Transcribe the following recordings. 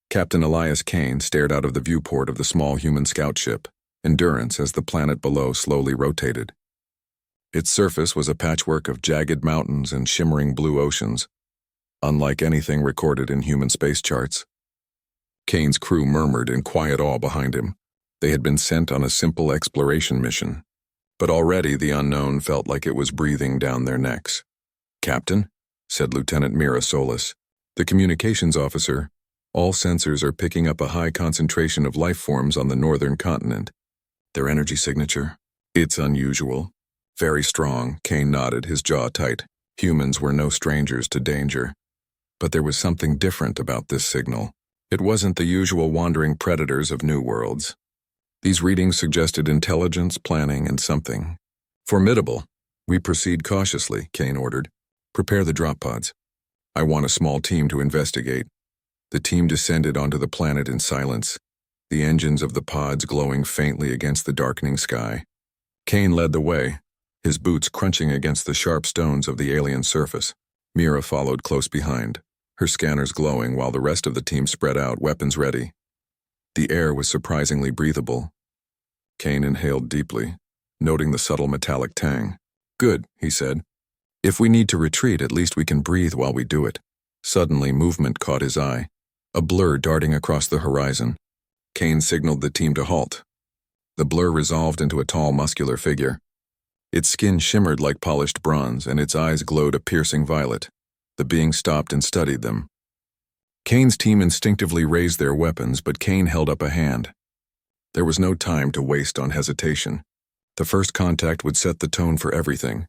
Captain Elias Kane stared out of the viewport of the small human scout ship, Endurance, as the planet below slowly rotated. Its surface was a patchwork of jagged mountains and shimmering blue oceans, unlike anything recorded in human space charts. Kane's crew murmured in quiet awe behind him. They had been sent on a simple exploration mission, but already the unknown felt like it was breathing down their necks. "Captain," said Lieutenant Mira Solis, the communications officer, "all sensors are picking up a high concentration of life forms on the northern continent. Their energy signature? It's unusual. Very strong." Kane nodded, his jaw tight. Humans were no strangers to danger. But there was something different about this signal. It wasn't the usual wandering predators of new worlds. These readings suggested intelligence, planning, and something formidable. "We proceed cautiously," Kane ordered. "Prepare the drop pods. I want a small team to investigate." The team descended onto the planet in silence, the engines of the pods glowing faintly against the darkening sky. Kane led the way, his boots crunching against the sharp stones of the alien surface. Mira followed close behind, her scanners glowing while the rest of the team spread out, weapons ready. The air was surprisingly breathable. Kane inhaled deeply, noting the subtle metallic tang. "Good," he said. "If we need to retreat, at least we can breathe while we do it." Suddenly, movement caught his eye, a blur darting across the horizon. Kane signaled the team to halt. The blur resolved into a tall, muscular figure. Its skin shimmered like polished bronze, and its eyes glowed a piercing violet. The being stopped and studied them. Kane's team instinctively raised their weapons, but Kane held up a hand. There was no time to waste on hesitation. The first contact would set the tone for everything.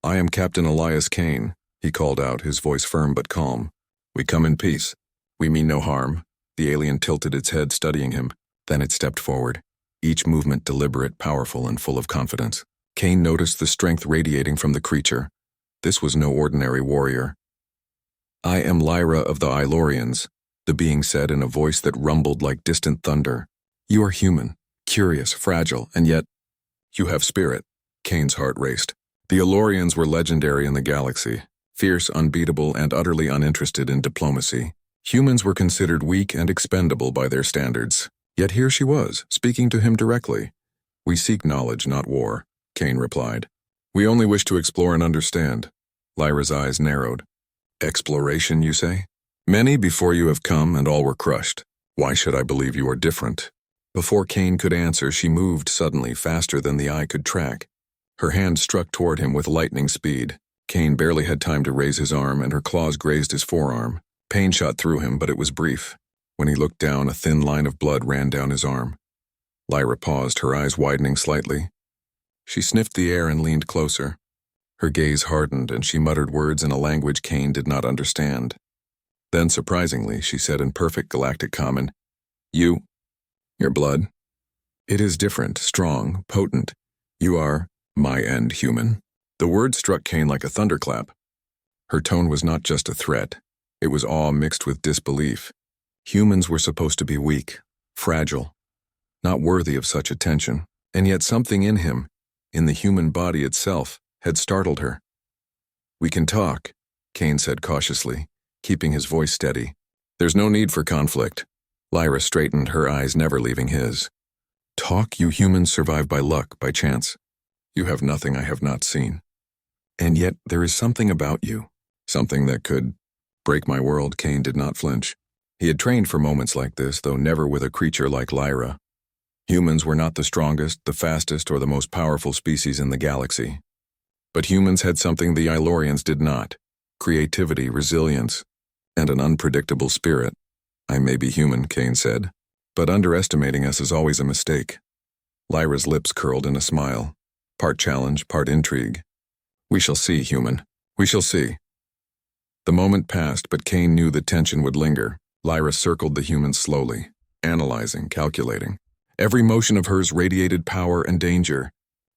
"I am Captain Elias Kane," he called out, his voice firm but calm. "We come in peace. We mean no harm." The alien tilted its head, studying him. Then it stepped forward, each movement deliberate, powerful, and full of confidence. Kane noticed the strength radiating from the creature. This was no ordinary warrior. "I am Lyra of the Ilorians," the being said in a voice that rumbled like distant thunder. "You are human, curious, fragile, and yet you have spirit." Kane's heart raced. The Ilorians were legendary in the galaxy, fierce, unbeatable, and utterly uninterested in diplomacy. Humans were considered weak and expendable by their standards. Yet here she was, speaking to him directly. "We seek knowledge, not war," Kane replied. "We only wish to explore and understand." Lyra's eyes narrowed. "Exploration, you say? Many before you have come, and all were crushed. Why should I believe you are different?" Before Kane could answer, she moved suddenly, faster than the eye could track. Her hand struck toward him with lightning speed. Kane barely had time to raise his arm, and her claws grazed his forearm. Pain shot through him, but it was brief. When he looked down, a thin line of blood ran down his arm. Lyra paused, her eyes widening slightly. She sniffed the air and leaned closer. Her gaze hardened, and she muttered words in a language Kane did not understand. Then, surprisingly, she said in perfect galactic common, Your blood. It is different, strong, potent. You are my end human." The word struck Kane like a thunderclap. Her tone was not just a threat. It was awe mixed with disbelief. Humans were supposed to be weak, fragile, not worthy of such attention, and yet something in him, in the human body itself, had startled her. "We can talk," Kane said cautiously, keeping his voice steady. "There's no need for conflict." Lyra straightened, her eyes never leaving his. "Talk? You humans survive by luck, by chance. You have nothing I have not seen. And yet there is something about you, something that could break my world." Kane did not flinch. He had trained for moments like this, though never with a creature like Lyra. Humans were not the strongest, the fastest, or the most powerful species in the galaxy. But humans had something the Ilorians did not: creativity, resilience, and an unpredictable spirit. "I may be human," Kane said, "but underestimating us is always a mistake." Lyra's lips curled in a smile, part challenge, part intrigue. "We shall see, human. We shall see." The moment passed, but Kane knew the tension would linger. Lyra circled the humans slowly, analyzing, calculating. Every motion of hers radiated power and danger.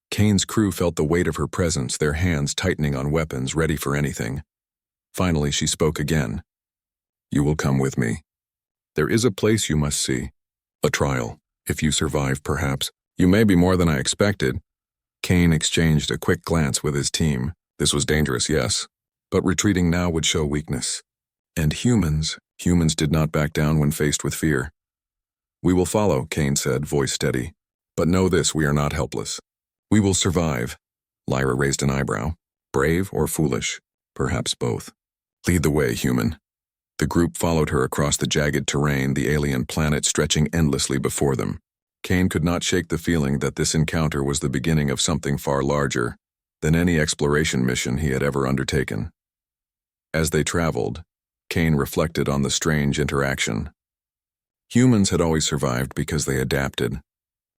Kane's crew felt the weight of her presence, their hands tightening on weapons, ready for anything. Finally, she spoke again. "You will come with me. There is a place you must see. A trial. If you survive, perhaps. You may be more than I expected." Kane exchanged a quick glance with his team. This was dangerous, yes, but retreating now would show weakness. And humans Humans did not back down when faced with fear. "We will follow," Kane said, voice steady. "But know this, we are not helpless. We will survive." Lyra raised an eyebrow. Brave or foolish? Perhaps both. "Lead the way, human." The group followed her across the jagged terrain, the alien planet stretching endlessly before them. Kane could not shake the feeling that this encounter was the beginning of something far larger than any exploration mission he had ever undertaken. As they traveled, Kane reflected on the strange interaction. Humans had always survived because they adapted.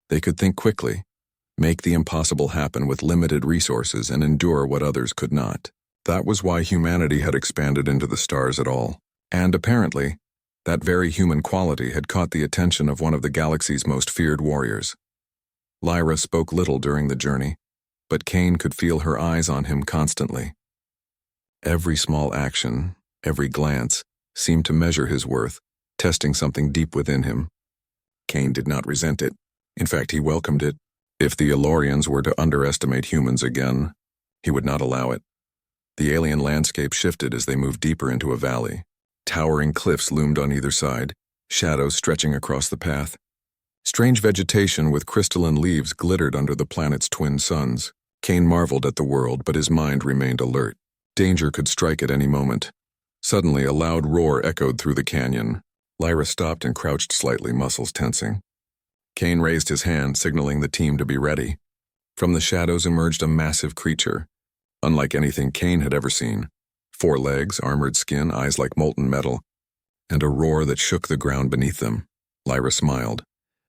They could think quickly, make the impossible happen with limited resources, and endure what others could not. That was why humanity had expanded into the stars at all. And apparently, that very human quality had caught the attention of one of the galaxy's most feared warriors. Lyra spoke little during the journey, but Kane could feel her eyes on him constantly. Every small action, every glance, seemed to measure his worth, testing something deep within him. Kane did not resent it. In fact, he welcomed it. If the Elorians were to underestimate humans again, he would not allow it. The alien landscape shifted as they moved deeper into a valley. Towering cliffs loomed on either side, shadows stretching across the path. Strange vegetation with crystalline leaves glittered under the planet's twin suns. Kane marveled at the world, but his mind remained alert. Danger could strike at any moment. Suddenly, a loud roar echoed through the canyon. Lyra stopped and crouched slightly, muscles tensing. Kane raised his hand, signaling the team to be ready. From the shadows emerged a massive creature, unlike anything Kane had ever seen. 4 legs, armored skin, eyes like molten metal, and a roar that shook the ground beneath them. Lyra smiled,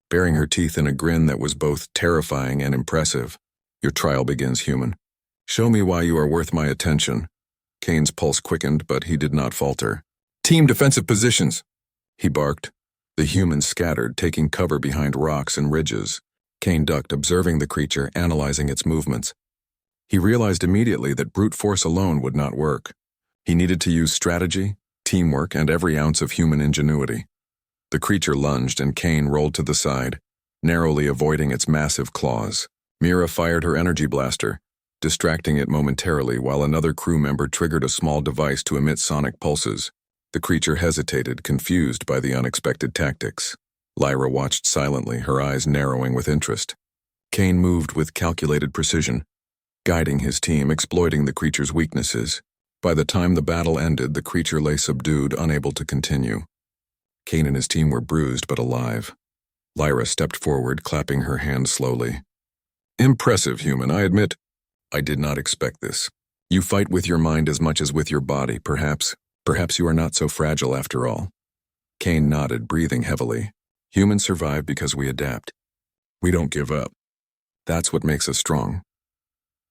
baring her teeth in a grin that was both terrifying and impressive. "Your trial begins, human. Show me why you are worth my attention." Kane's pulse quickened, but he did not falter. "Team defensive positions," he barked. The humans scattered, taking cover behind rocks and ridges. Kane ducked, observing the creature, analyzing its movements. He realized immediately that brute force alone would not work. He needed to use strategy, teamwork, and every ounce of human ingenuity. The creature lunged, and Kane rolled to the side, narrowly avoiding its massive claws. Mira fired her energy blaster, distracting it momentarily, while another crew member triggered a small device to emit sonic pulses. The creature hesitated, confused by the unexpected tactics. Lyra watched silently, her eyes narrowing with interest. Kane moved with calculated precision, guiding his team, exploiting the creature's weaknesses. By the time the battle ended, the creature lay subdued, unable to continue. Kane and his team were bruised but alive. Lyra stepped forward, clapping her hands slowly. "Impressive, human, I admit. I did not expect this. You fight with your mind as much as with your body, perhaps. Perhaps you are not so fragile after all." Kane nodded, breathing heavily. "Humans survive because we adapt. We don't give up. That's what makes us strong."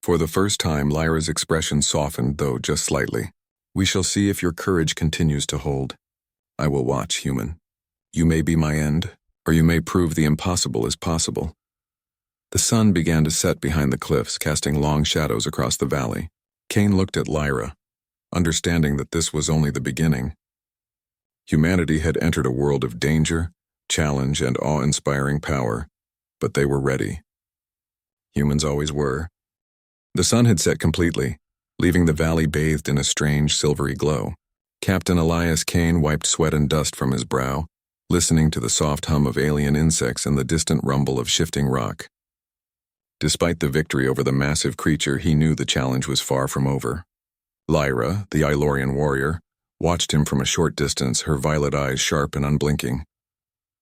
For the first time, Lyra's expression softened, though just slightly. "We shall see if your courage continues to hold. I will watch, human. You may be my end, or you may prove the impossible is possible." The sun began to set behind the cliffs, casting long shadows across the valley. Kane looked at Lyra, understanding that this was only the beginning. Humanity had entered a world of danger, challenge, and awe-inspiring power, but they were ready. Humans always were. The sun had set completely, leaving the valley bathed in a strange silvery glow. Captain Elias Kane wiped sweat and dust from his brow, listening to the soft hum of alien insects and the distant rumble of shifting rock. Despite the victory over the massive creature, he knew the challenge was far from over. Lyra, the Ilorian warrior, watched him from a short distance, her violet eyes sharp and unblinking.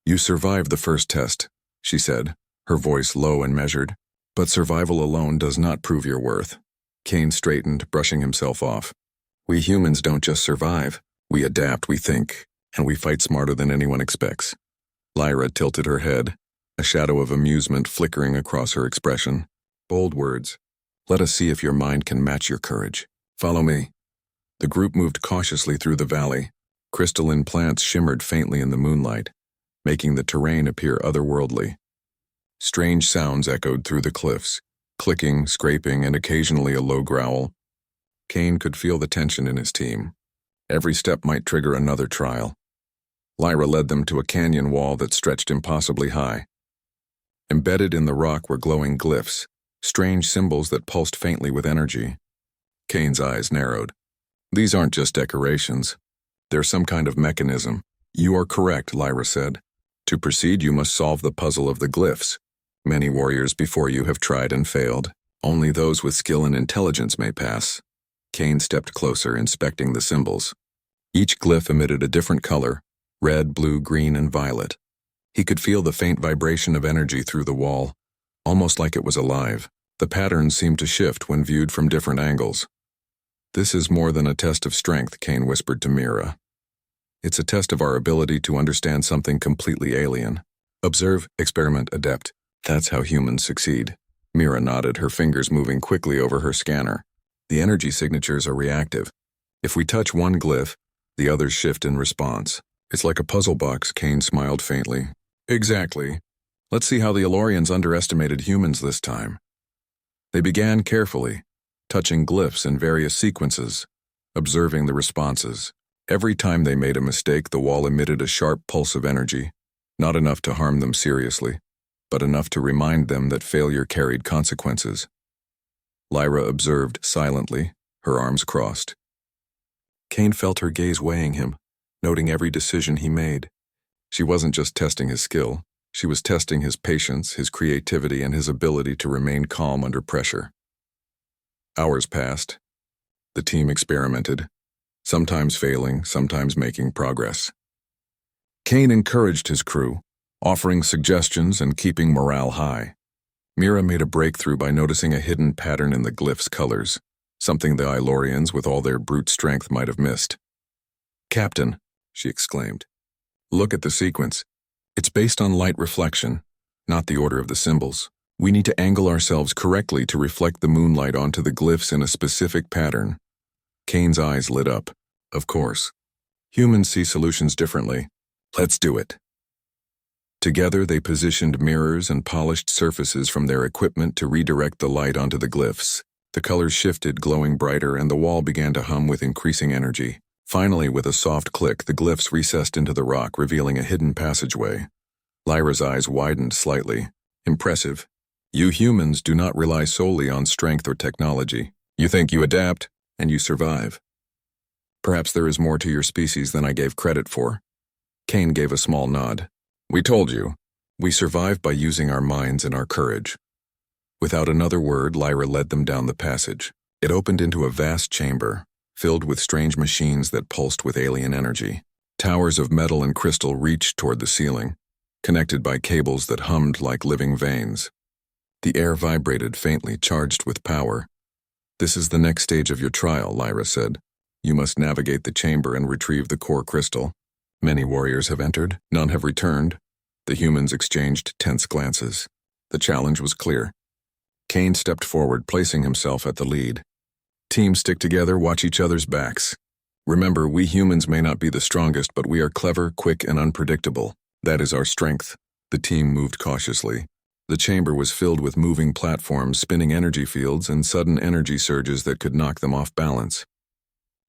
"You survived the first test," she said, her voice low and measured. "But survival alone does not prove your worth." Kane straightened, brushing himself off. "We humans don't just survive. We adapt, we think, and we fight smarter than anyone expects." Lyra tilted her head, a shadow of amusement flickering across her expression. "Bold words. Let us see if your mind can match your courage. Follow me." The group moved cautiously through the valley. Crystalline plants shimmered faintly in the moonlight, making the terrain appear otherworldly. Strange sounds echoed through the cliffs, clicking, scraping, and occasionally a low growl. Kane could feel the tension in his team. Every step might trigger another trial. Lyra led them to a canyon wall that stretched impossibly high. Embedded in the rock were glowing glyphs, strange symbols that pulsed faintly with energy. Kane's eyes narrowed. "These aren't just decorations. There's some kind of mechanism. You are correct, Lyra said. To proceed, you must solve the puzzle of the glyphs. Many warriors before you have tried and failed. Only those with skill and intelligence may pass. Kane stepped closer, inspecting the symbols. Each glyph emitted a different color: red, blue, green, and violet. He could feel the faint vibration of energy through the wall, almost like it was alive. The patterns seemed to shift when viewed from different angles. This is more than a test of strength, Kane whispered to Mira. It's a test of our ability to understand something completely alien. Observe, experiment, adapt. That's how humans succeed. Mira nodded, her fingers moving quickly over her scanner. The energy signatures are reactive. If we touch one glyph, the others shift in response. It's like a puzzle box, Kane smiled faintly. Exactly. Let's see how the Elorians underestimated humans this time. They began carefully, touching glyphs in various sequences, observing the responses. Every time they made a mistake, the wall emitted a sharp pulse of energy, not enough to harm them seriously, but enough to remind them that failure carried consequences. Lyra observed silently, her arms crossed. Kane felt her gaze weighing him, noting every decision he made. She wasn't just testing his skill, she was testing his patience, his creativity, and his ability to remain calm under pressure. Hours passed. The team experimented, sometimes failing, sometimes making progress. Kane encouraged his crew, offering suggestions and keeping morale high. Mira made a breakthrough by noticing a hidden pattern in the glyph's colors, something the Ilorians, with all their brute strength, might have missed. "Captain," she exclaimed, "look at the sequence. It's based on light reflection, not the order of the symbols. We need to angle ourselves correctly to reflect the moonlight onto the glyphs in a specific pattern." Kane's eyes lit up. Of course. Humans see solutions differently. Let's do it. Together, they positioned mirrors and polished surfaces from their equipment to redirect the light onto the glyphs. The colors shifted, glowing brighter, and the wall began to hum with increasing energy. Finally, with a soft click, the glyphs recessed into the rock, revealing a hidden passageway. Lyra's eyes widened slightly. Impressive. You humans do not rely solely on strength or technology. You think you adapt, and you survive. Perhaps there is more to your species than I gave credit for. Kane gave a small nod. We told you. We survive by using our minds and our courage. Without another word, Lyra led them down the passage. It opened into a vast chamber, filled with strange machines that pulsed with alien energy. Towers of metal and crystal reached toward the ceiling, connected by cables that hummed like living veins. The air vibrated faintly, charged with power. "This is the next stage of your trial," Lyra said. "You must navigate the chamber and retrieve the core crystal." Many warriors have entered, none have returned. The humans exchanged tense glances. The challenge was clear. Kane stepped forward, placing himself at the lead. "Teams stick together, watch each other's backs. Remember, we humans may not be the strongest, but we are clever, quick, and unpredictable. That is our strength." The team moved cautiously. The chamber was filled with moving platforms, spinning energy fields, and sudden energy surges that could knock them off balance.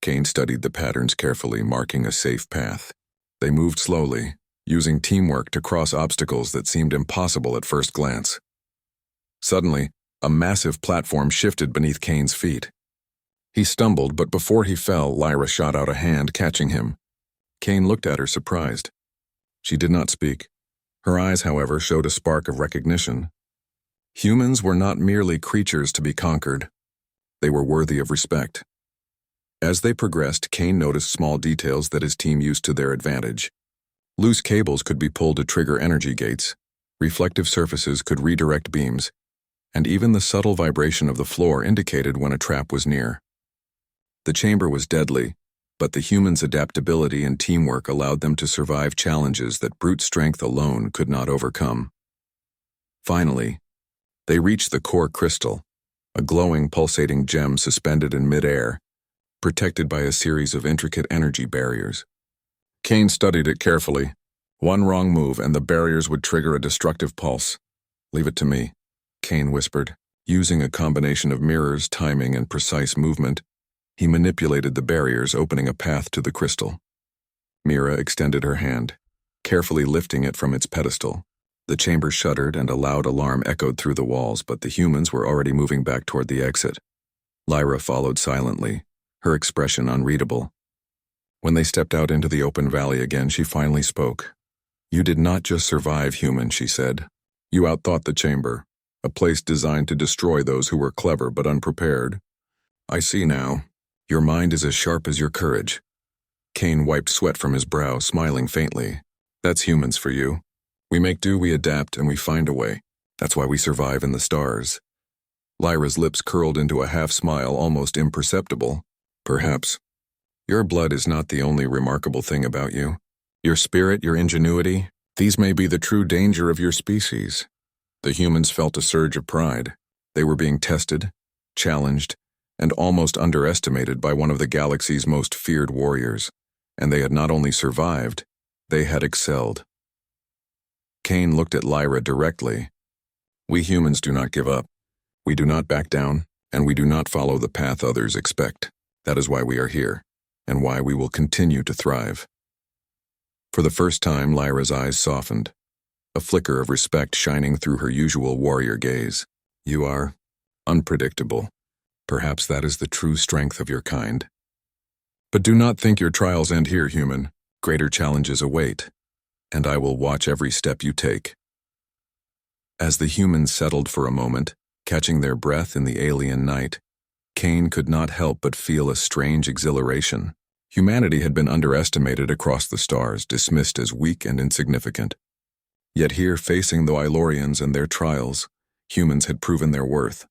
Kane studied the patterns carefully, marking a safe path. They moved slowly, using teamwork to cross obstacles that seemed impossible at first glance. Suddenly, a massive platform shifted beneath Kane's feet. He stumbled, but before he fell, Lyra shot out a hand, catching him. Kane looked at her, surprised. She did not speak. Her eyes, however, showed a spark of recognition. Humans were not merely creatures to be conquered. They were worthy of respect. As they progressed, Kane noticed small details that his team used to their advantage. Loose cables could be pulled to trigger energy gates, reflective surfaces could redirect beams, and even the subtle vibration of the floor indicated when a trap was near. The chamber was deadly, but the humans' adaptability and teamwork allowed them to survive challenges that brute strength alone could not overcome. Finally, they reached the core crystal, a glowing, pulsating gem suspended in midair, protected by a series of intricate energy barriers. Kane studied it carefully. One wrong move and the barriers would trigger a destructive pulse. "Leave it to me," Kane whispered. Using a combination of mirrors, timing, and precise movement, he manipulated the barriers, opening a path to the crystal. Mira extended her hand, carefully lifting it from its pedestal. The chamber shuddered and a loud alarm echoed through the walls, but the humans were already moving back toward the exit. Lyra followed silently, her expression unreadable. When they stepped out into the open valley again, she finally spoke. "You did not just survive, human," she said. "You outthought the chamber, a place designed to destroy those who were clever but unprepared. I see now. Your mind is as sharp as your courage." Kane wiped sweat from his brow, smiling faintly. "That's humans for you. We make do, we adapt, and we find a way. That's why we survive in the stars." Lyra's lips curled into a half-smile, almost imperceptible. "Perhaps. Your blood is not the only remarkable thing about you. Your spirit, your ingenuity, these may be the true danger of your species." The humans felt a surge of pride. They were being tested, challenged, and almost underestimated by one of the galaxy's most feared warriors, and they had not only survived, they had excelled. Kane looked at Lyra directly. "We humans do not give up. We do not back down, and we do not follow the path others expect. That is why we are here, and why we will continue to thrive." For the first time, Lyra's eyes softened, a flicker of respect shining through her usual warrior gaze. "You are unpredictable. Perhaps that is the true strength of your kind. But do not think your trials end here, human. Greater challenges await, and I will watch every step you take." As the humans settled for a moment, catching their breath in the alien night, Kane could not help but feel a strange exhilaration. Humanity had been underestimated across the stars, dismissed as weak and insignificant. Yet here, facing the Ilorians and their trials, humans had proven their worth.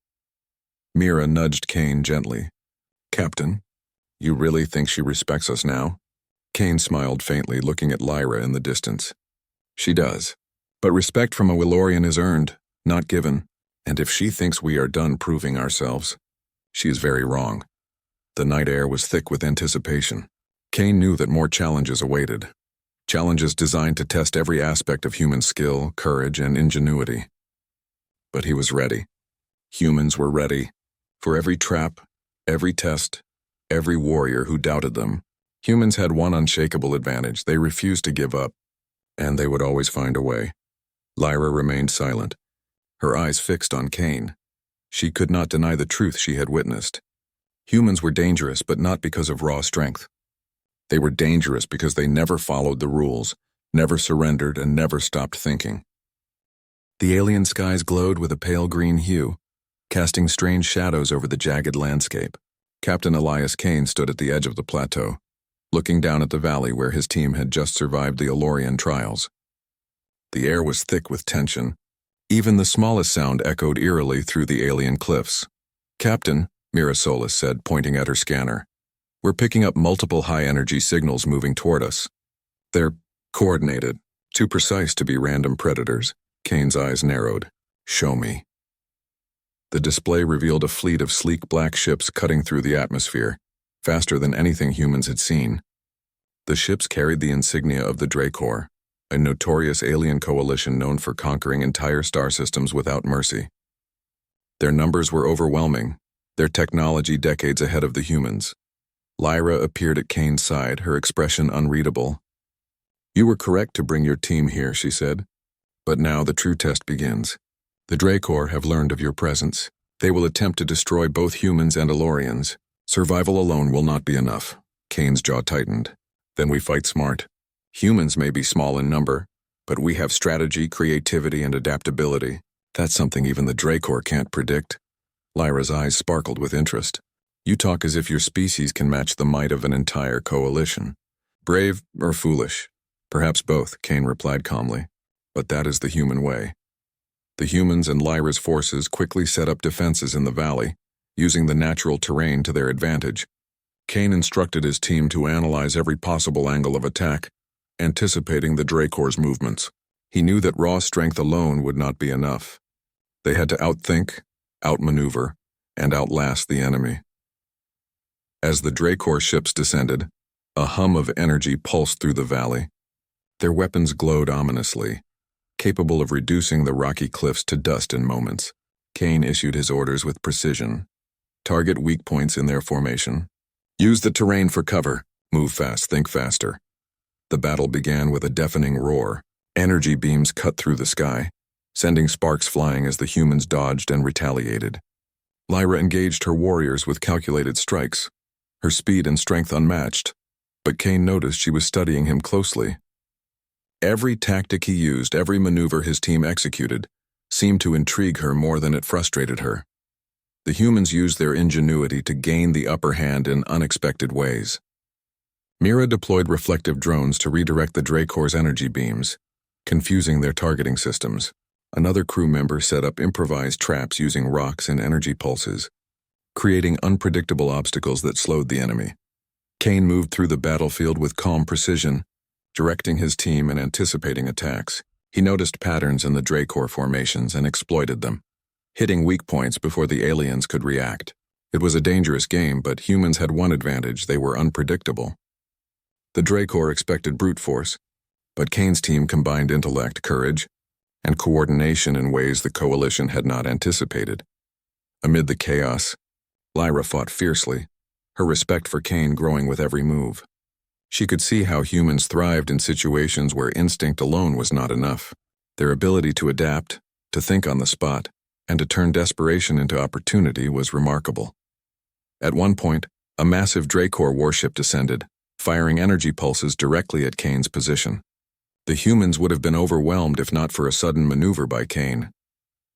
Mira nudged Kane gently. "Captain, you really think she respects us now?" Kane smiled faintly, looking at Lyra in the distance. "She does. But respect from a Ilorian is earned, not given. And if she thinks we are done proving ourselves, she is very wrong." The night air was thick with anticipation. Kane knew that more challenges awaited. Challenges designed to test every aspect of human skill, courage, and ingenuity. But he was ready. Humans were ready. For every trap, every test, every warrior who doubted them, humans had one unshakable advantage: they refused to give up, and they would always find a way. Lyra remained silent, her eyes fixed on Kane. She could not deny the truth she had witnessed. Humans were dangerous, but not because of raw strength. They were dangerous because they never followed the rules, never surrendered, and never stopped thinking. The alien skies glowed with a pale green hue, casting strange shadows over the jagged landscape. Captain Elias Kane stood at the edge of the plateau, looking down at the valley where his team had just survived the Ilorian trials. The air was thick with tension. Even the smallest sound echoed eerily through the alien cliffs. "Captain," Mira Solis said, pointing at her scanner, "we're picking up multiple high-energy signals moving toward us. They're coordinated, too precise to be random predators." Kane's eyes narrowed. "Show me." The display revealed a fleet of sleek black ships cutting through the atmosphere, faster than anything humans had seen. The ships carried the insignia of the Dracor, a notorious alien coalition known for conquering entire star systems without mercy. Their numbers were overwhelming, their technology decades ahead of the humans. Lyra appeared at Kane's side, her expression unreadable. "You were correct to bring your team here," she said. "But now the true test begins. The Dracor have learned of your presence. They will attempt to destroy both humans and Ilorians. Survival alone will not be enough." Kane's jaw tightened. "Then we fight smart. Humans may be small in number, but we have strategy, creativity, and adaptability. That's something even the Dracor can't predict." Lyra's eyes sparkled with interest. "You talk as if your species can match the might of an entire coalition. Brave or foolish? Perhaps both," Kane replied calmly. "But that is the human way." The humans and Lyra's forces quickly set up defenses in the valley, using the natural terrain to their advantage. Kane instructed his team to analyze every possible angle of attack, anticipating the Dracor's movements. He knew that raw strength alone would not be enough. They had to outthink, outmaneuver, and outlast the enemy. As the Dracor ships descended, a hum of energy pulsed through the valley. Their weapons glowed ominously, capable of reducing the rocky cliffs to dust in moments. Kane issued his orders with precision. Target weak points in their formation. Use the terrain for cover. Move fast, think faster. The battle began with a deafening roar. Energy beams cut through the sky, sending sparks flying as the humans dodged and retaliated. Lyra engaged her warriors with calculated strikes, her speed and strength unmatched. but Kane noticed she was studying him closely. Every tactic he used, every maneuver his team executed, seemed to intrigue her more than it frustrated her. The humans used their ingenuity to gain the upper hand in unexpected ways. Mira deployed reflective drones to redirect the Dracor's energy beams, confusing their targeting systems. Another crew member set up improvised traps using rocks and energy pulses, creating unpredictable obstacles that slowed the enemy. Kane moved through the battlefield with calm precision, directing his team and anticipating attacks. He noticed patterns in the Dracor formations and exploited them, hitting weak points before the aliens could react. It was a dangerous game, but humans had one advantage: they were unpredictable. The Dracor expected brute force, but Kane's team combined intellect, courage, and coordination in ways the Coalition had not anticipated. Amid the chaos, Lyra fought fiercely, her respect for Kane growing with every move. She could see how humans thrived in situations where instinct alone was not enough. Their ability to adapt, to think on the spot, and to turn desperation into opportunity was remarkable. At one point, a massive Dracor warship descended, firing energy pulses directly at Kane's position. The humans would have been overwhelmed if not for a sudden maneuver by Kane.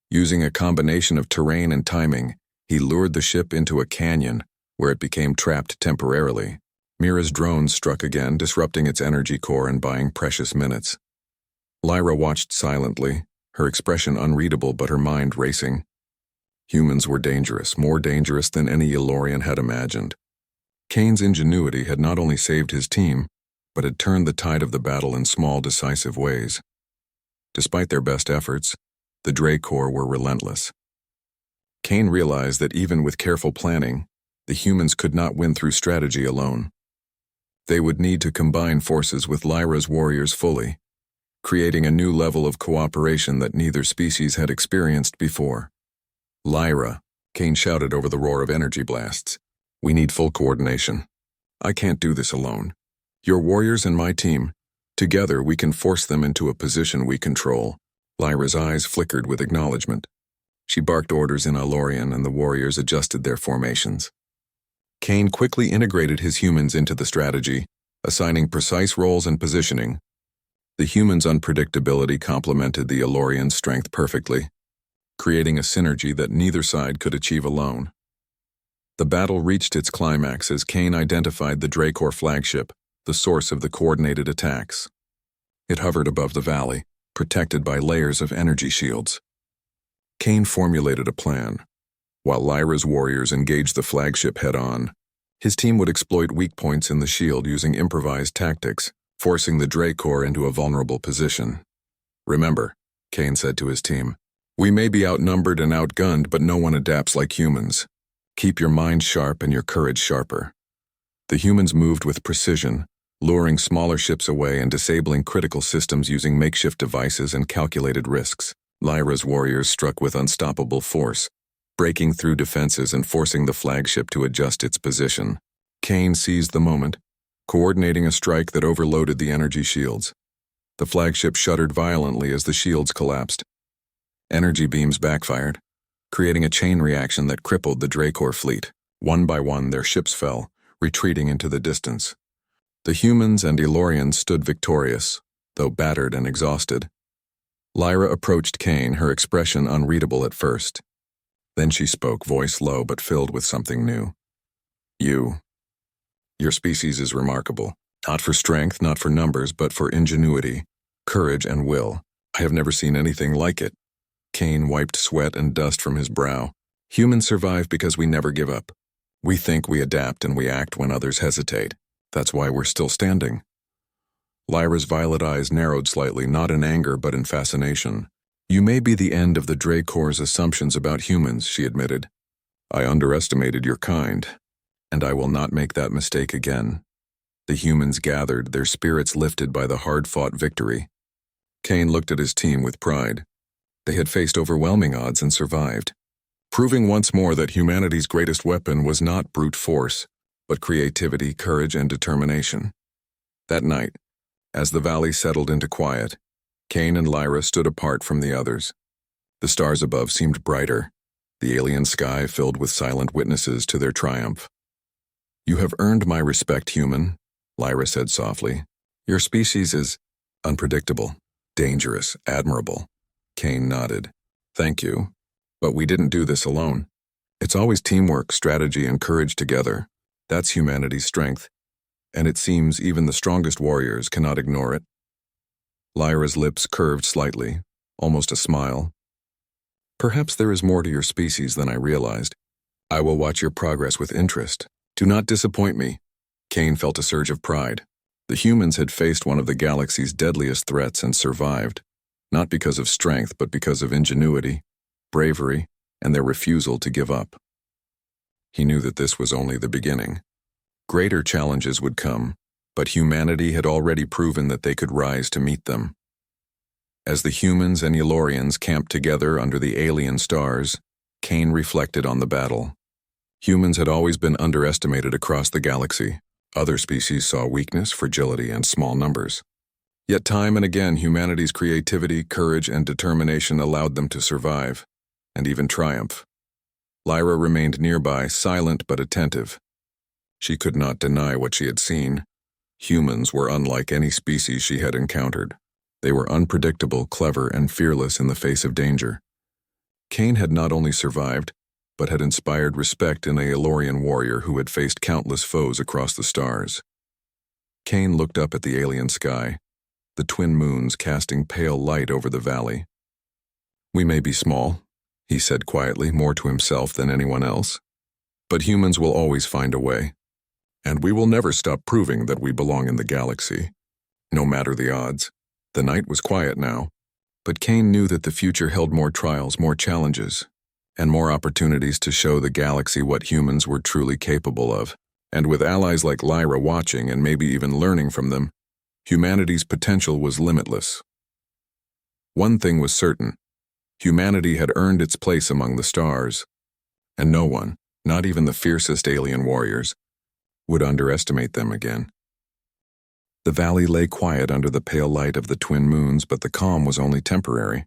Using a combination of terrain and timing, he lured the ship into a canyon where it became trapped temporarily. Mira's drones struck again, disrupting its energy core and buying precious minutes. Lyra watched silently, her expression unreadable but her mind racing. Humans were dangerous, more dangerous than any Elorian had imagined. Kane's ingenuity had not only saved his team, but had turned the tide of the battle in small, decisive ways. Despite their best efforts, the Dracor were relentless. Kane realized that even with careful planning, the humans could not win through strategy alone. They would need to combine forces with Lyra's warriors fully, creating a new level of cooperation that neither species had experienced before. "Lyra," Kane shouted over the roar of energy blasts. "We need full coordination. I can't do this alone. Your warriors and my team, together we can force them into a position we control." Lyra's eyes flickered with acknowledgement. She barked orders in Elorian and the warriors adjusted their formations. Kane quickly integrated his humans into the strategy, assigning precise roles and positioning. The humans' unpredictability complemented the Elorian strength perfectly, creating a synergy that neither side could achieve alone. The battle reached its climax as Kane identified the Dracor flagship, the source of the coordinated attacks. It hovered above the valley, protected by layers of energy shields. Kane formulated a plan. While Lyra's warriors engaged the flagship head-on, his team would exploit weak points in the shield using improvised tactics, forcing the Dracor into a vulnerable position. "Remember," Kane said to his team, "we may be outnumbered and outgunned, but no one adapts like humans. Keep your mind sharp and your courage sharper." The humans moved with precision, luring smaller ships away and disabling critical systems using makeshift devices and calculated risks. Lyra's warriors struck with unstoppable force, breaking through defenses and forcing the flagship to adjust its position. Kane seized the moment, coordinating a strike that overloaded the energy shields. The flagship shuddered violently as the shields collapsed. Energy beams backfired, creating a chain reaction that crippled the Dracor fleet. One by one, their ships fell, retreating into the distance. The humans and Elorians stood victorious, though battered and exhausted. Lyra approached Kane, her expression unreadable at first. Then she spoke, voice low but filled with something new. Your species is remarkable. Not for strength, not for numbers, but for ingenuity, courage, and will. I have never seen anything like it." Kane wiped sweat and dust from his brow. "Humans survive because we never give up. We think, we adapt, and we act when others hesitate. That's why we're still standing." Lyra's violet eyes narrowed slightly, not in anger but in fascination. "You may be the end of the Dracor's assumptions about humans," she admitted. "I underestimated your kind, and I will not make that mistake again." The humans gathered, their spirits lifted by the hard-fought victory. Kane looked at his team with pride. They had faced overwhelming odds and survived, proving once more that humanity's greatest weapon was not brute force, but creativity, courage, and determination. That night, as the valley settled into quiet, Kane and Lyra stood apart from the others. The stars above seemed brighter, the alien sky filled with silent witnesses to their triumph. "You have earned my respect, human," Lyra said softly. Your species is unpredictable, dangerous, admirable. Kane nodded. Thank you. But we didn't do this alone. It's always teamwork, strategy, and courage together. That's humanity's strength. And it seems even the strongest warriors cannot ignore it. Lyra's lips curved slightly, almost a smile. Perhaps there is more to your species than I realized. I will watch your progress with interest. Do not disappoint me. Kane felt a surge of pride. The humans had faced one of the galaxy's deadliest threats and survived, not because of strength but because of ingenuity, bravery, and their refusal to give up. He knew that this was only the beginning. Greater challenges would come, but humanity had already proven that they could rise to meet them. As the humans and Elorians camped together under the alien stars, Kane reflected on the battle. Humans had always been underestimated across the galaxy. Other species saw weakness, fragility, and small numbers. Yet time and again, humanity's creativity, courage, and determination allowed them to survive, and even triumph. Lyra remained nearby, silent but attentive. She could not deny what she had seen. Humans were unlike any species she had encountered. They were unpredictable, clever, and fearless in the face of danger. Kane had not only survived, but had inspired respect in a Elorian warrior who had faced countless foes across the stars. Kane looked up at the alien sky, the twin moons casting pale light over the valley. We may be small, he said quietly, more to himself than anyone else, but humans will always find a way, and we will never stop proving that we belong in the galaxy, no matter the odds. The night was quiet now, but Kane knew that the future held more trials, more challenges, and more opportunities to show the galaxy what humans were truly capable of. And with allies like Lyra watching and maybe even learning from them, humanity's potential was limitless. One thing was certain: humanity had earned its place among the stars, and no one, not even the fiercest alien warriors, would underestimate them again. The valley lay quiet under the pale light of the twin moons, but the calm was only temporary.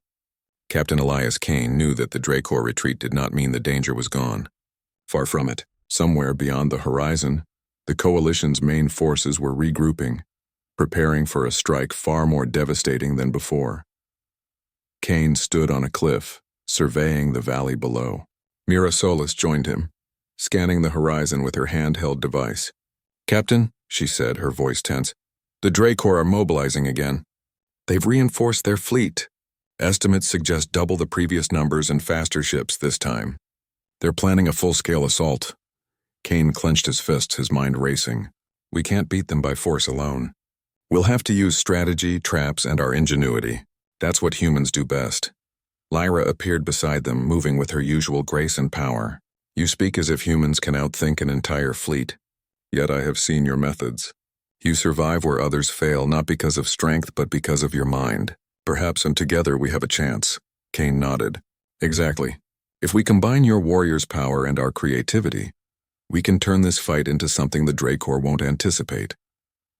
Captain Elias Kane knew that the Dracor retreat did not mean the danger was gone. Far from it, somewhere beyond the horizon, the Coalition's main forces were regrouping, preparing for a strike far more devastating than before. Kane stood on a cliff, surveying the valley below. Mira Solis joined him, scanning the horizon with her handheld device. "Captain," she said, her voice tense, "the Dracor are mobilizing again. They've reinforced their fleet. Estimates suggest double the previous numbers and faster ships this time. They're planning a full-scale assault." Kane clenched his fists, his mind racing. "We can't beat them by force alone. We'll have to use strategy, traps, and our ingenuity. That's what humans do best." Lyra appeared beside them, moving with her usual grace and power. "You speak as if humans can outthink an entire fleet. Yet I have seen your methods. You survive where others fail, not because of strength, but because of your mind. Perhaps, and together we have a chance." Kane nodded. "Exactly. If we combine your warrior's power and our creativity, we can turn this fight into something the Dracor won't anticipate."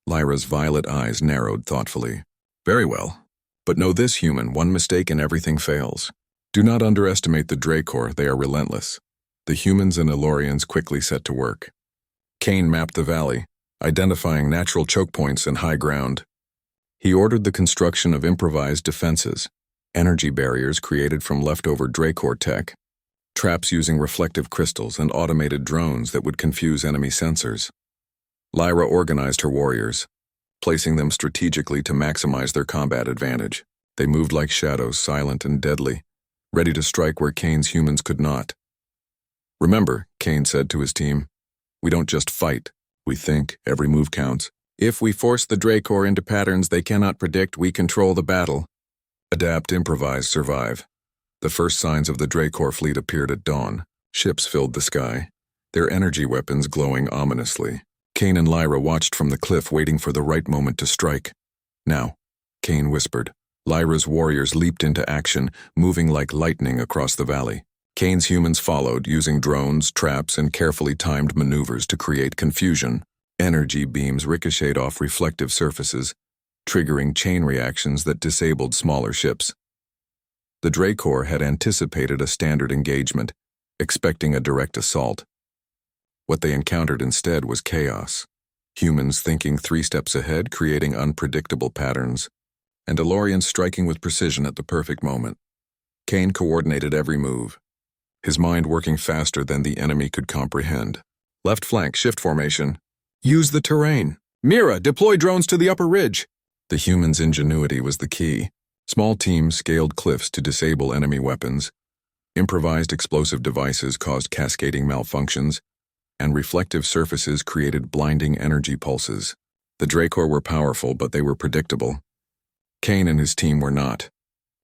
Lyra's violet eyes narrowed thoughtfully. "Very well. But know this, human, one mistake and everything fails. Do not underestimate the Dracor, they are relentless." The humans and Elorians quickly set to work. Kane mapped the valley, identifying natural choke points and high ground. He ordered the construction of improvised defenses, energy barriers created from leftover Dracor tech, traps using reflective crystals, and automated drones that would confuse enemy sensors. Lyra organized her warriors, placing them strategically to maximize their combat advantage. They moved like shadows, silent and deadly, ready to strike where Kane's humans could not. "Remember," Kane said to his team, "we don't just fight. We think. Every move counts. If we force the Dracor into patterns they cannot predict, we control the battle. Adapt, improvise, survive." The first signs of the Dracor fleet appeared at dawn. Ships filled the sky, their energy weapons glowing ominously. Kane and Lyra watched from the cliff, waiting for the right moment to strike. "Now," Kane whispered. Lyra's warriors leaped into action, moving like lightning across the valley. Kane's humans followed, using drones, traps, and carefully timed maneuvers to create confusion. Energy beams ricocheted off reflective surfaces, triggering chain reactions that disabled smaller ships. The Dracor had anticipated a standard engagement, expecting a direct assault. What they encountered instead was chaos. Humans thinking 3 steps ahead, creating unpredictable patterns, and Elorians striking with precision at the perfect moment. Kane coordinated every move, his mind working faster than the enemy could comprehend. Left flank, shift formation. Use the terrain. Mira, deploy drones to the upper ridge. The humans' ingenuity was the key. Small teams scaled cliffs to disable enemy weapons. Improvised explosive devices caused cascading malfunctions, and reflective surfaces created blinding energy pulses. The Dracor were powerful, but they were predictable. Kane and his team were not.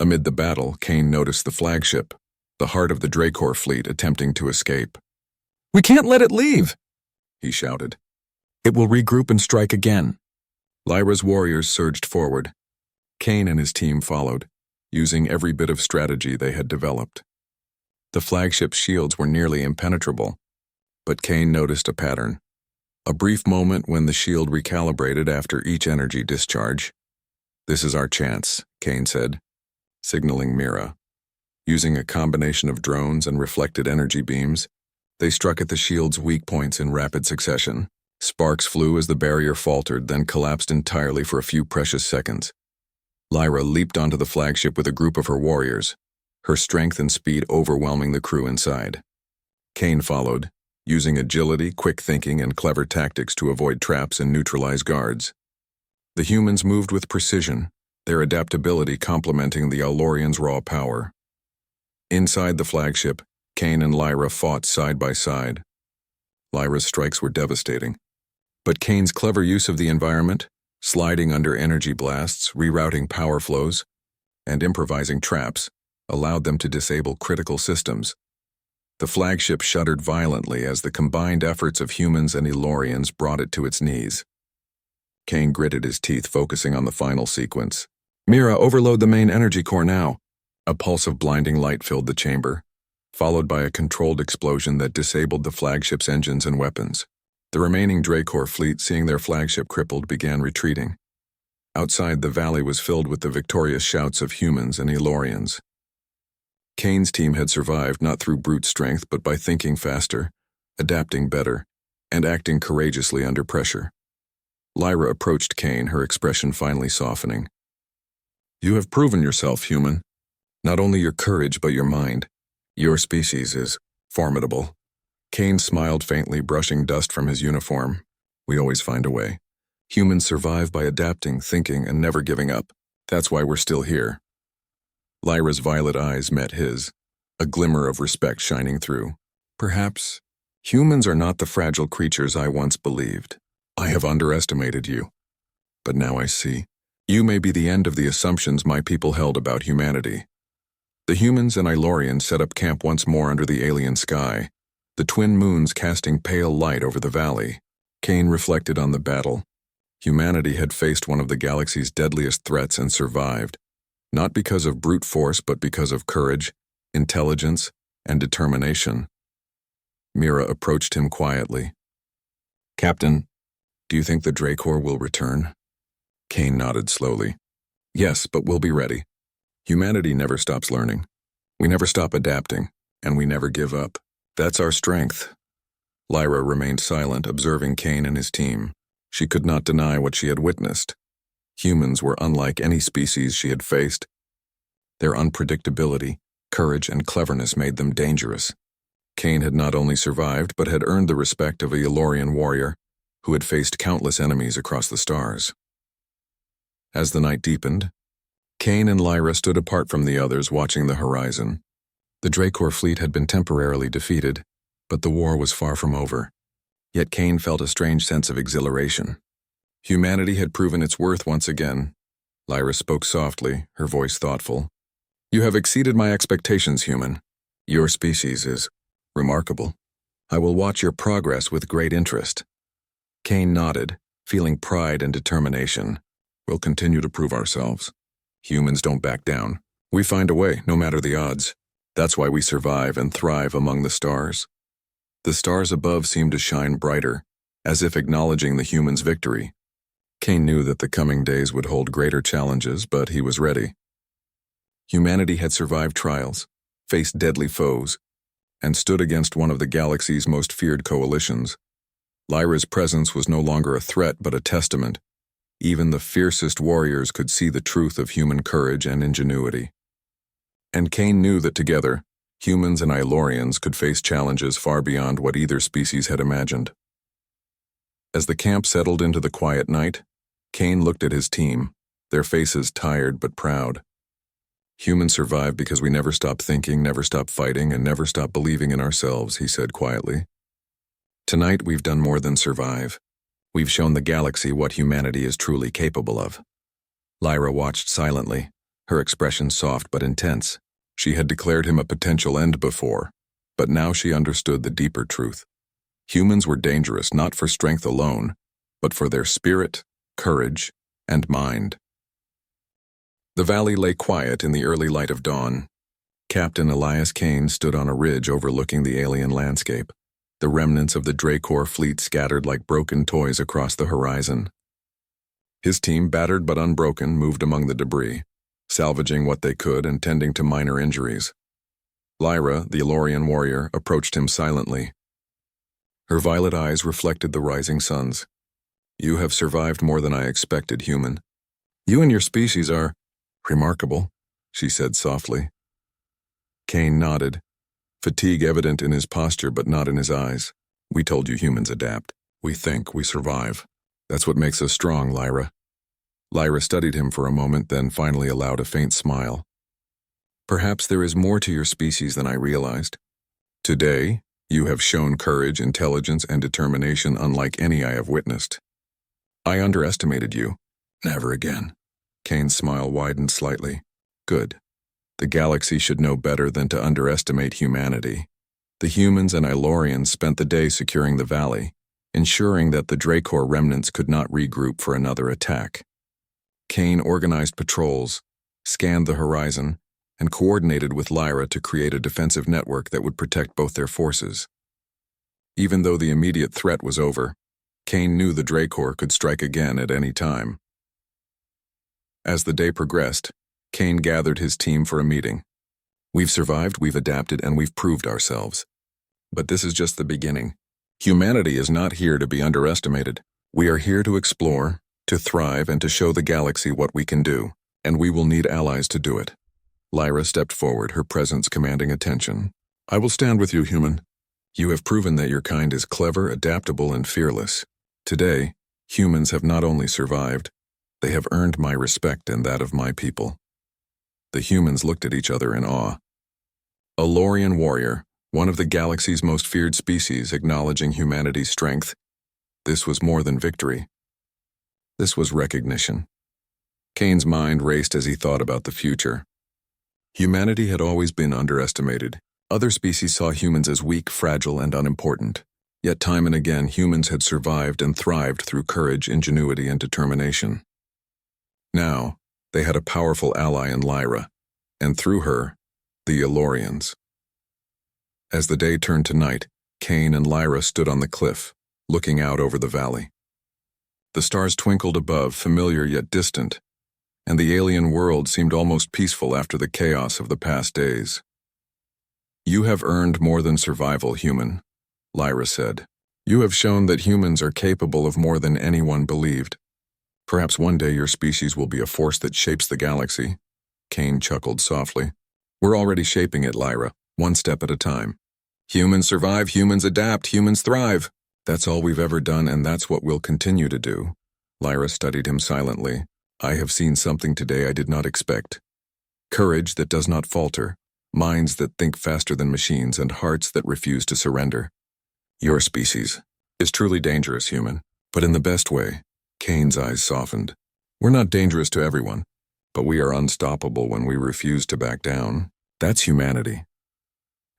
Amid the battle, Kane noticed the flagship, the heart of the Dracor fleet, attempting to escape. "We can't let it leave!" he shouted. "It will regroup and strike again." Lyra's warriors surged forward. Kane and his team followed, using every bit of strategy they had developed. The flagship's shields were nearly impenetrable, but Kane noticed a pattern. A brief moment when the shield recalibrated after each energy discharge. "This is our chance," Kane said, signaling Mira. Using a combination of drones and reflected energy beams, they struck at the shield's weak points in rapid succession. Sparks flew as the barrier faltered, then collapsed entirely for a few precious seconds. Lyra leaped onto the flagship with a group of her warriors, her strength and speed overwhelming the crew inside. Kane followed, using agility, quick thinking, and clever tactics to avoid traps and neutralize guards. The humans moved with precision, their adaptability complementing the Elorians' raw power. Inside the flagship, Kane and Lyra fought side by side. Lyra's strikes were devastating, but Kane's clever use of the environment, sliding under energy blasts, rerouting power flows, and improvising traps, allowed them to disable critical systems. The flagship shuddered violently as the combined efforts of humans and Elorians brought it to its knees. Kane gritted his teeth, focusing on the final sequence. "Mira, overload the main energy core now." A pulse of blinding light filled the chamber, followed by a controlled explosion that disabled the flagship's engines and weapons. The remaining Dracor fleet, seeing their flagship crippled, began retreating. Outside, the valley was filled with the victorious shouts of humans and Elorians. Kane's team had survived not through brute strength but by thinking faster, adapting better, and acting courageously under pressure. Lyra approached Kane, her expression finally softening. "You have proven yourself, human. Not only your courage but your mind. Your species is formidable." Kane smiled faintly, brushing dust from his uniform. "We always find a way. Humans survive by adapting, thinking, and never giving up. That's why we're still here." Lyra's violet eyes met his, a glimmer of respect shining through. "Perhaps humans are not the fragile creatures I once believed. I have underestimated you. But now I see. You may be the end of the assumptions my people held about humanity." The humans and Elorians set up camp once more under the alien sky, the twin moons casting pale light over the valley. Kane reflected on the battle. Humanity had faced one of the galaxy's deadliest threats and survived, not because of brute force but because of courage, intelligence, and determination. Mira approached him quietly. "Captain, do you think the Dracor will return?" Kane nodded slowly. "Yes, but we'll be ready. Humanity never stops learning. We never stop adapting, and we never give up. That's our strength." Lyra remained silent, observing Kane and his team. She could not deny what she had witnessed. Humans were unlike any species she had faced. Their unpredictability, courage, and cleverness made them dangerous. Kane had not only survived but had earned the respect of a Elorian warrior who had faced countless enemies across the stars. As the night deepened, Kane and Lyra stood apart from the others, watching the horizon. The Dracor fleet had been temporarily defeated, but the war was far from over. Yet Kane felt a strange sense of exhilaration. Humanity had proven its worth once again. Lyra spoke softly, her voice thoughtful. "You have exceeded my expectations, human. Your species is remarkable. I will watch your progress with great interest." Kane nodded, feeling pride and determination. "We'll continue to prove ourselves. Humans don't back down. We find a way, no matter the odds. That's why we survive and thrive among the stars." The stars above seemed to shine brighter, as if acknowledging the humans' victory. Kane knew that the coming days would hold greater challenges, but he was ready. Humanity had survived trials, faced deadly foes, and stood against one of the galaxy's most feared coalitions. Lyra's presence was no longer a threat but a testament. Even the fiercest warriors could see the truth of human courage and ingenuity. And Kane knew that together, humans and Ilorians could face challenges far beyond what either species had imagined. As the camp settled into the quiet night, Kane looked at his team, their faces tired but proud. Humans survive because we never stop thinking, never stop fighting, and never stop believing in ourselves, he said quietly. Tonight we've done more than survive. We've shown the galaxy what humanity is truly capable of. Lyra watched silently, her expression soft but intense. She had declared him a potential end before, but now she understood the deeper truth. Humans were dangerous not for strength alone, but for their spirit, courage, and mind. The valley lay quiet in the early light of dawn. Captain Elias Kane stood on a ridge overlooking the alien landscape, the remnants of the Dracor fleet scattered like broken toys across the horizon. His team, battered but unbroken, moved among the debris, salvaging what they could and tending to minor injuries. Lyra, the Elorian warrior, approached him silently. Her violet eyes reflected the rising suns. You have survived more than I expected, human. You and your species are remarkable, she said softly. Kane nodded, fatigue evident in his posture but not in his eyes. We told you humans adapt. We think, we survive. That's what makes us strong, Lyra. Lyra studied him for a moment, then finally allowed a faint smile. Perhaps there is more to your species than I realized. Today, you have shown courage, intelligence, and determination unlike any I have witnessed. I underestimated you. Never again. Kane's smile widened slightly. Good. The galaxy should know better than to underestimate humanity. The humans and Ilorians spent the day securing the valley, ensuring that the Dracor remnants could not regroup for another attack. Kane organized patrols, scanned the horizon, and coordinated with Lyra to create a defensive network that would protect both their forces. Even though the immediate threat was over, Kane knew the Dracor could strike again at any time. As the day progressed, Kane gathered his team for a meeting. We've survived, we've adapted, and we've proved ourselves. But this is just the beginning. Humanity is not here to be underestimated. We are here to explore, to thrive, and to show the galaxy what we can do, and we will need allies to do it. Lyra stepped forward, her presence commanding attention. I will stand with you, human. You have proven that your kind is clever, adaptable, and fearless. Today, humans have not only survived, they have earned my respect and that of my people. The humans looked at each other in awe. A Lorian warrior, one of the galaxy's most feared species, acknowledging humanity's strength. This was more than victory. This was recognition. Kane's mind raced as he thought about the future. Humanity had always been underestimated. Other species saw humans as weak, fragile, and unimportant. Yet time and again, humans had survived and thrived through courage, ingenuity, and determination. Now, they had a powerful ally in Lyra, and through her, the Elorians. As the day turned to night, Kane and Lyra stood on the cliff, looking out over the valley. The stars twinkled above, familiar yet distant, and the alien world seemed almost peaceful after the chaos of the past days. You have earned more than survival, human, Lyra said. You have shown that humans are capable of more than anyone believed. Perhaps one day your species will be a force that shapes the galaxy. Kane chuckled softly. We're already shaping it, Lyra, one step at a time. Humans survive, humans adapt, humans thrive. That's all we've ever done, and that's what we'll continue to do. Lyra studied him silently. I have seen something today I did not expect. Courage that does not falter, minds that think faster than machines, and hearts that refuse to surrender. Your species is truly dangerous, human, but in the best way. Kane's eyes softened. We're not dangerous to everyone, but we are unstoppable when we refuse to back down. That's humanity.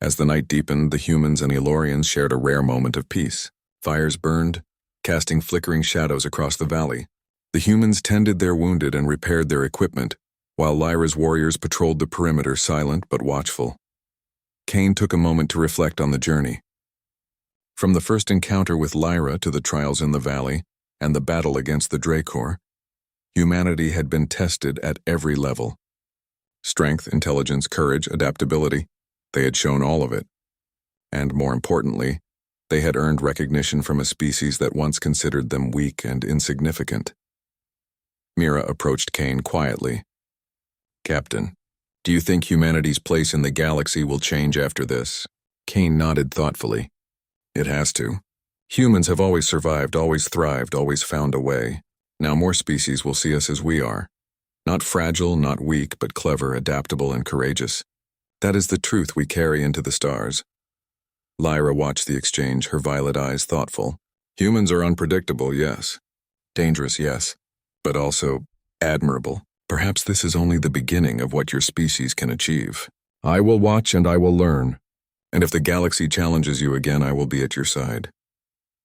As the night deepened, the humans and Elorians shared a rare moment of peace. Fires burned, casting flickering shadows across the valley. The humans tended their wounded and repaired their equipment, while Lyra's warriors patrolled the perimeter, silent but watchful. Kane took a moment to reflect on the journey. From the first encounter with Lyra to the trials in the valley and the battle against the Dracor, humanity had been tested at every level. Strength, intelligence, courage, adaptability, they had shown all of it. And more importantly, They had earned recognition from a species that once considered them weak and insignificant. Mira approached Kane quietly. "Captain, do you think humanity's place in the galaxy will change after this?" Kane nodded thoughtfully. "It has to. Humans have always survived, always thrived, always found a way. Now more species will see us as we are. Not fragile, not weak, but clever, adaptable, and courageous. That is the truth we carry into the stars." Lyra watched the exchange, her violet eyes thoughtful. "Humans are unpredictable, yes. Dangerous, yes. But also admirable. Perhaps this is only the beginning of what your species can achieve. I will watch and I will learn. And if the galaxy challenges you again, I will be at your side."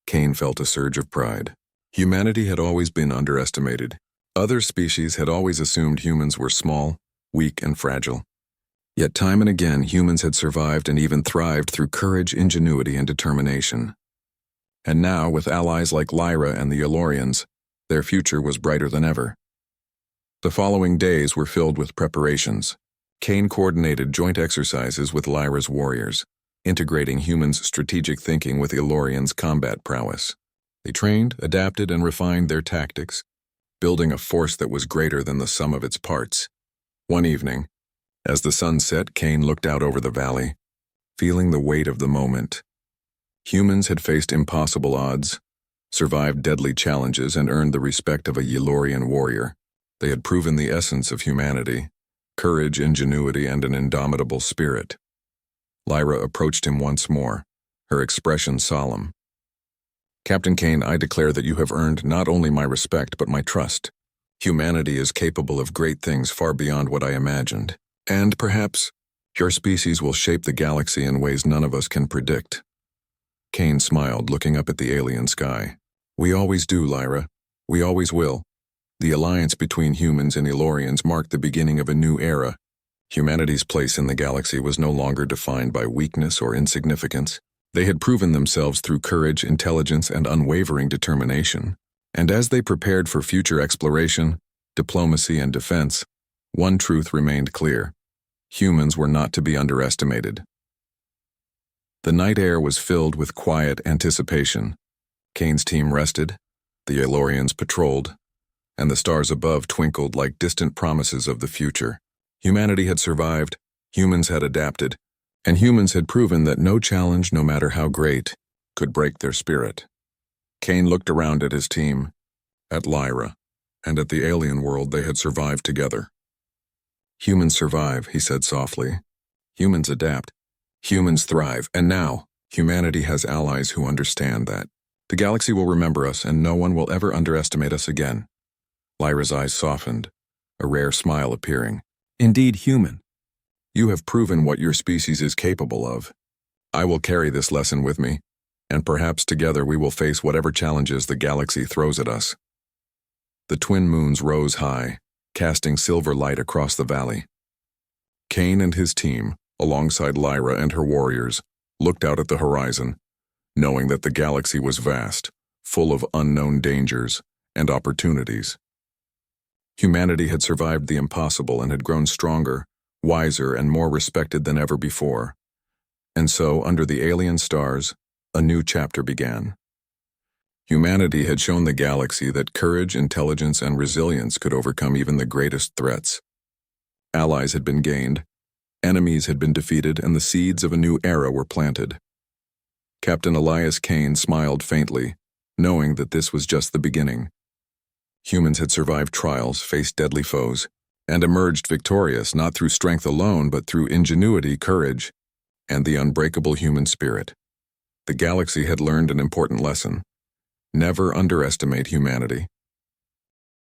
Kane felt a surge of pride. Humanity had always been underestimated. Other species had always assumed humans were small, weak, and fragile. Yet time and again, humans had survived and even thrived through courage, ingenuity, and determination. And now, with allies like Lyra and the Elorians, their future was brighter than ever. The following days were filled with preparations. Kane coordinated joint exercises with Lyra's warriors, integrating humans' strategic thinking with Elorians' combat prowess. They trained, adapted, and refined their tactics, building a force that was greater than the sum of its parts. One evening, as the sun set, Kane looked out over the valley, feeling the weight of the moment. Humans had faced impossible odds, survived deadly challenges, and earned the respect of a Elorian warrior. They had proven the essence of humanity: courage, ingenuity, and an indomitable spirit. Lyra approached him once more, her expression solemn. "Captain Kane, I declare that you have earned not only my respect but my trust. Humanity is capable of great things far beyond what I imagined. And perhaps your species will shape the galaxy in ways none of us can predict." Kane smiled, looking up at the alien sky. "We always do, Lyra. We always will." The alliance between humans and Elorians marked the beginning of a new era. Humanity's place in the galaxy was no longer defined by weakness or insignificance. They had proven themselves through courage, intelligence, and unwavering determination. And as they prepared for future exploration, diplomacy, and defense, one truth remained clear: humans were not to be underestimated. The night air was filled with quiet anticipation. Kane's team rested, the Elorians patrolled, and the stars above twinkled like distant promises of the future. Humanity had survived, humans had adapted, and humans had proven that no challenge, no matter how great, could break their spirit. Kane looked around at his team, at Lyra, and at the alien world they had survived together. "Humans survive," he said softly. "Humans adapt. Humans thrive. And now, humanity has allies who understand that. The galaxy will remember us, and no one will ever underestimate us again." Lyra's eyes softened, a rare smile appearing. "Indeed, human. You have proven what your species is capable of. I will carry this lesson with me, and perhaps together we will face whatever challenges the galaxy throws at us." The twin moons rose high, casting silver light across the valley. Kane and his team, alongside Lyra and her warriors, looked out at the horizon, knowing that the galaxy was vast, full of unknown dangers and opportunities. Humanity had survived the impossible and had grown stronger, wiser, and more respected than ever before. And so, under the alien stars, a new chapter began. Humanity had shown the galaxy that courage, intelligence, and resilience could overcome even the greatest threats. Allies had been gained, enemies had been defeated, and the seeds of a new era were planted. Captain Elias Kane smiled faintly, knowing that this was just the beginning. Humans had survived trials, faced deadly foes, and emerged victorious not through strength alone but through ingenuity, courage, and the unbreakable human spirit. The galaxy had learned an important lesson: never underestimate humanity.